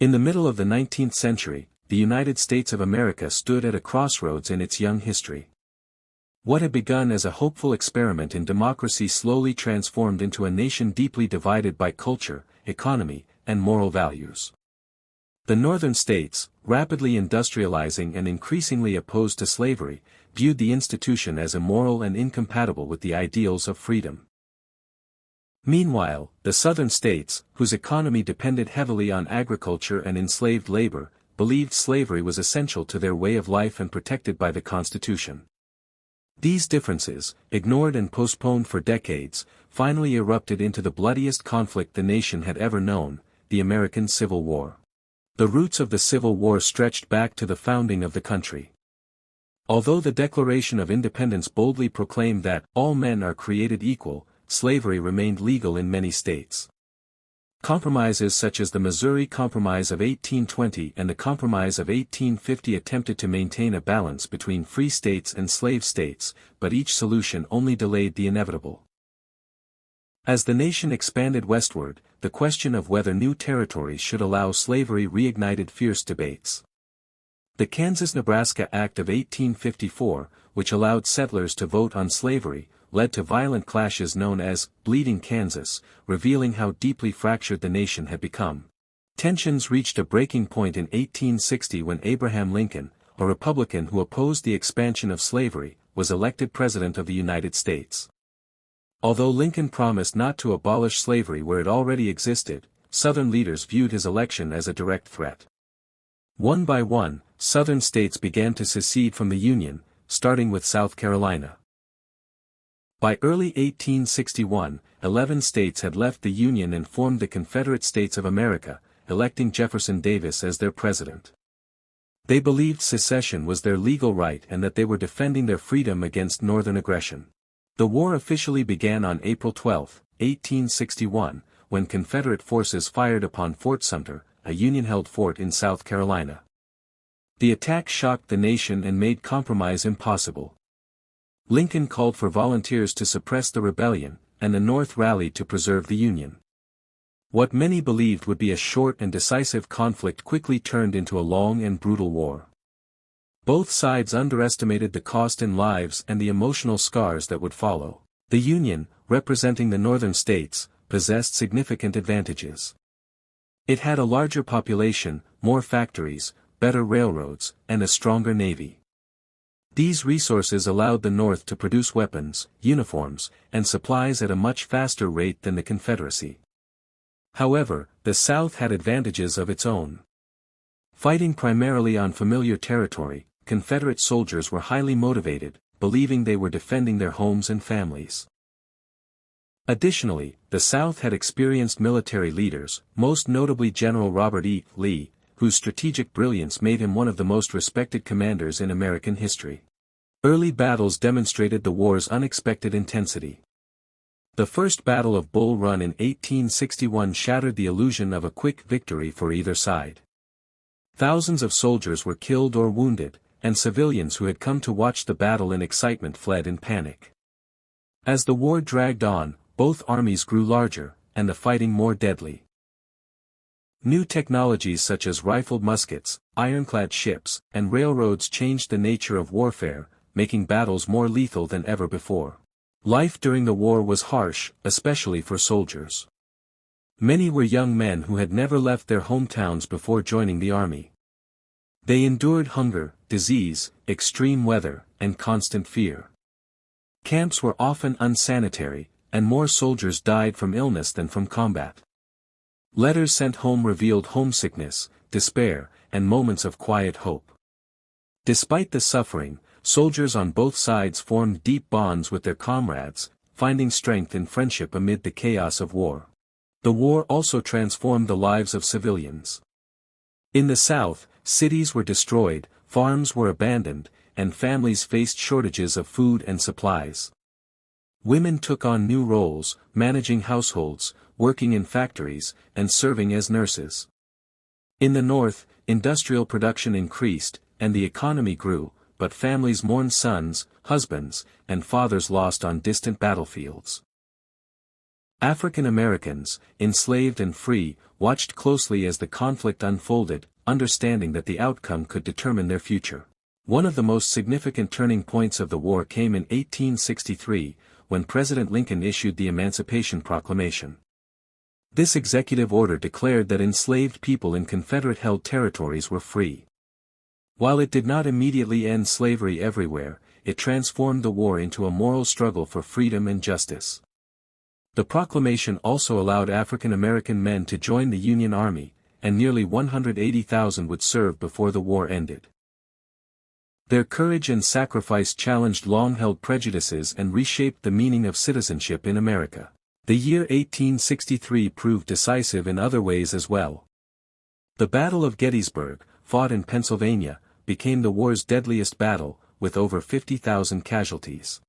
In the middle of the 19th century, the United States of America stood at a crossroads in its young history. What had begun as a hopeful experiment in democracy slowly transformed into a nation deeply divided by culture, economy, and moral values. The northern states, rapidly industrializing and increasingly opposed to slavery, viewed the institution as immoral and incompatible with the ideals of freedom. Meanwhile, the southern states, whose economy depended heavily on agriculture and enslaved labor, believed slavery was essential to their way of life and protected by the Constitution. These differences, ignored and postponed for decades, finally erupted into the bloodiest conflict the nation had ever known, the American Civil War. The roots of the Civil War stretched back to the founding of the country. Although the Declaration of Independence boldly proclaimed that all men are created equal, slavery remained legal in many states. Compromises such as the Missouri Compromise of 1820 and the Compromise of 1850 attempted to maintain a balance between free states and slave states, but each solution only delayed the inevitable. As the nation expanded westward, the question of whether new territories should allow slavery reignited fierce debates. The Kansas-Nebraska Act of 1854, which allowed settlers to vote on slavery, led to violent clashes known as Bleeding Kansas, revealing how deeply fractured the nation had become. Tensions reached a breaking point in 1860 when Abraham Lincoln, a Republican who opposed the expansion of slavery, was elected President of the United States. Although Lincoln promised not to abolish slavery where it already existed, Southern leaders viewed his election as a direct threat. One by one, Southern states began to secede from the Union, starting with South Carolina. By early 1861, 11 states had left the Union and formed the Confederate States of America, electing Jefferson Davis as their president. They believed secession was their legal right and that they were defending their freedom against Northern aggression. The war officially began on April 12, 1861, when Confederate forces fired upon Fort Sumter, a Union-held fort in South Carolina. The attack shocked the nation and made compromise impossible. Lincoln called for volunteers to suppress the rebellion, and the North rallied to preserve the Union. What many believed would be a short and decisive conflict quickly turned into a long and brutal war. Both sides underestimated the cost in lives and the emotional scars that would follow. The Union, representing the northern states, possessed significant advantages. It had a larger population, more factories, better railroads, and a stronger navy. These resources allowed the North to produce weapons, uniforms, and supplies at a much faster rate than the Confederacy. However, the South had advantages of its own. Fighting primarily on familiar territory, Confederate soldiers were highly motivated, believing they were defending their homes and families. Additionally, the South had experienced military leaders, most notably General Robert E. Lee, whose strategic brilliance made him one of the most respected commanders in American history. Early battles demonstrated the war's unexpected intensity. The First Battle of Bull Run in 1861 shattered the illusion of a quick victory for either side. Thousands of soldiers were killed or wounded, and civilians who had come to watch the battle in excitement fled in panic. As the war dragged on, both armies grew larger, and the fighting more deadly. New technologies such as rifled muskets, ironclad ships, and railroads changed the nature of warfare, making battles more lethal than ever before. Life during the war was harsh, especially for soldiers. Many were young men who had never left their hometowns before joining the army. They endured hunger, disease, extreme weather, and constant fear. Camps were often unsanitary, and more soldiers died from illness than from combat. Letters sent home revealed homesickness, despair, and moments of quiet hope. Despite the suffering, soldiers on both sides formed deep bonds with their comrades, finding strength in friendship amid the chaos of war. The war also transformed the lives of civilians. In the South, cities were destroyed, farms were abandoned, and families faced shortages of food and supplies. Women took on new roles, managing households, working in factories, and serving as nurses. In the North, industrial production increased, and the economy grew, but families mourned sons, husbands, and fathers lost on distant battlefields. African Americans, enslaved and free, watched closely as the conflict unfolded, understanding that the outcome could determine their future. One of the most significant turning points of the war came in 1863, when President Lincoln issued the Emancipation Proclamation. This executive order declared that enslaved people in Confederate-held territories were free. While it did not immediately end slavery everywhere, it transformed the war into a moral struggle for freedom and justice. The proclamation also allowed African American men to join the Union Army, and nearly 180,000 would serve before the war ended. Their courage and sacrifice challenged long-held prejudices and reshaped the meaning of citizenship in America. The year 1863 proved decisive in other ways as well. The Battle of Gettysburg, fought in Pennsylvania, became the war's deadliest battle, with over 50,000 casualties.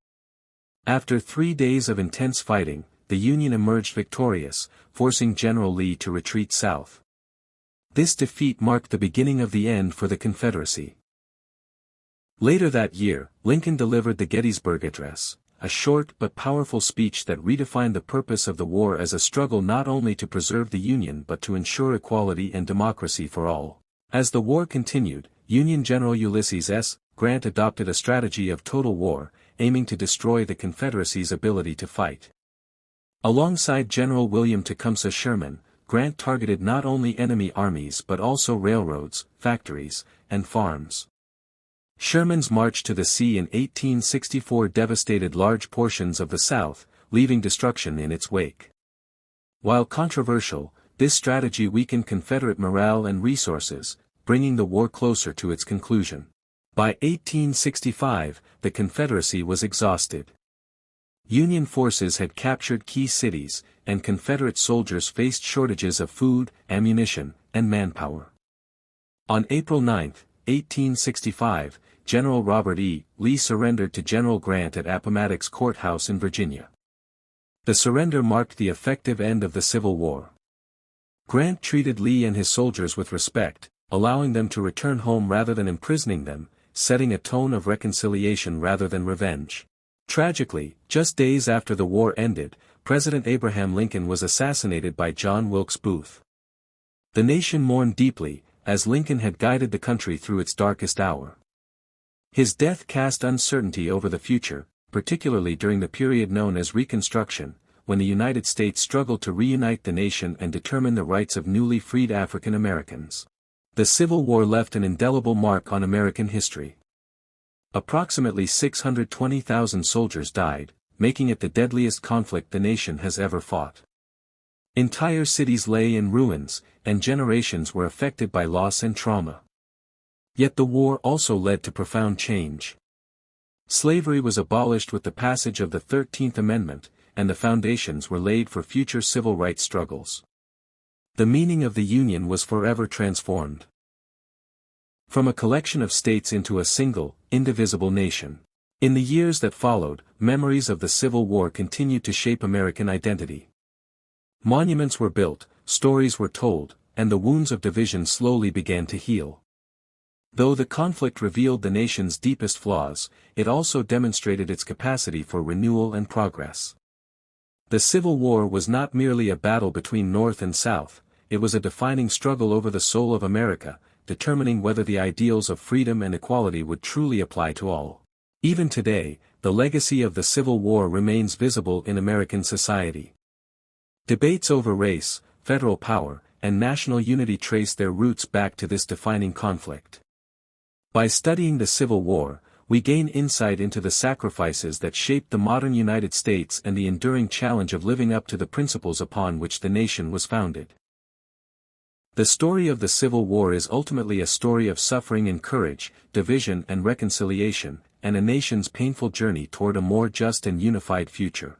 After 3 days of intense fighting, the Union emerged victorious, forcing General Lee to retreat south. This defeat marked the beginning of the end for the Confederacy. Later that year, Lincoln delivered the Gettysburg Address, a short but powerful speech that redefined the purpose of the war as a struggle not only to preserve the Union but to ensure equality and democracy for all. As the war continued, Union General Ulysses S. Grant adopted a strategy of total war, aiming to destroy the Confederacy's ability to fight. Alongside General William Tecumseh Sherman, Grant targeted not only enemy armies but also railroads, factories, and farms. Sherman's march to the sea in 1864 devastated large portions of the South, leaving destruction in its wake. While controversial, this strategy weakened Confederate morale and resources, bringing the war closer to its conclusion. By 1865, the Confederacy was exhausted. Union forces had captured key cities, and Confederate soldiers faced shortages of food, ammunition, and manpower. On April 9, 1865, General Robert E. Lee surrendered to General Grant at Appomattox Court House in Virginia. The surrender marked the effective end of the Civil War. Grant treated Lee and his soldiers with respect, allowing them to return home rather than imprisoning them, setting a tone of reconciliation rather than revenge. Tragically, just days after the war ended, President Abraham Lincoln was assassinated by John Wilkes Booth. The nation mourned deeply, as Lincoln had guided the country through its darkest hour. His death cast uncertainty over the future, particularly during the period known as Reconstruction, when the United States struggled to reunite the nation and determine the rights of newly freed African Americans. The Civil War left an indelible mark on American history. Approximately 620,000 soldiers died, making it the deadliest conflict the nation has ever fought. Entire cities lay in ruins, and generations were affected by loss and trauma. Yet the war also led to profound change. Slavery was abolished with the passage of the 13th Amendment, and the foundations were laid for future civil rights struggles. The meaning of the Union was forever transformed. From a collection of states into a single, indivisible nation. In the years that followed, memories of the Civil War continued to shape American identity. Monuments were built, stories were told, and the wounds of division slowly began to heal. Though the conflict revealed the nation's deepest flaws, it also demonstrated its capacity for renewal and progress. The Civil War was not merely a battle between North and South, it was a defining struggle over the soul of America, determining whether the ideals of freedom and equality would truly apply to all. Even today, the legacy of the Civil War remains visible in American society. Debates over race, federal power, and national unity trace their roots back to this defining conflict. By studying the Civil War, we gain insight into the sacrifices that shaped the modern United States and the enduring challenge of living up to the principles upon which the nation was founded. The story of the Civil War is ultimately a story of suffering and courage, division and reconciliation, and a nation's painful journey toward a more just and unified future.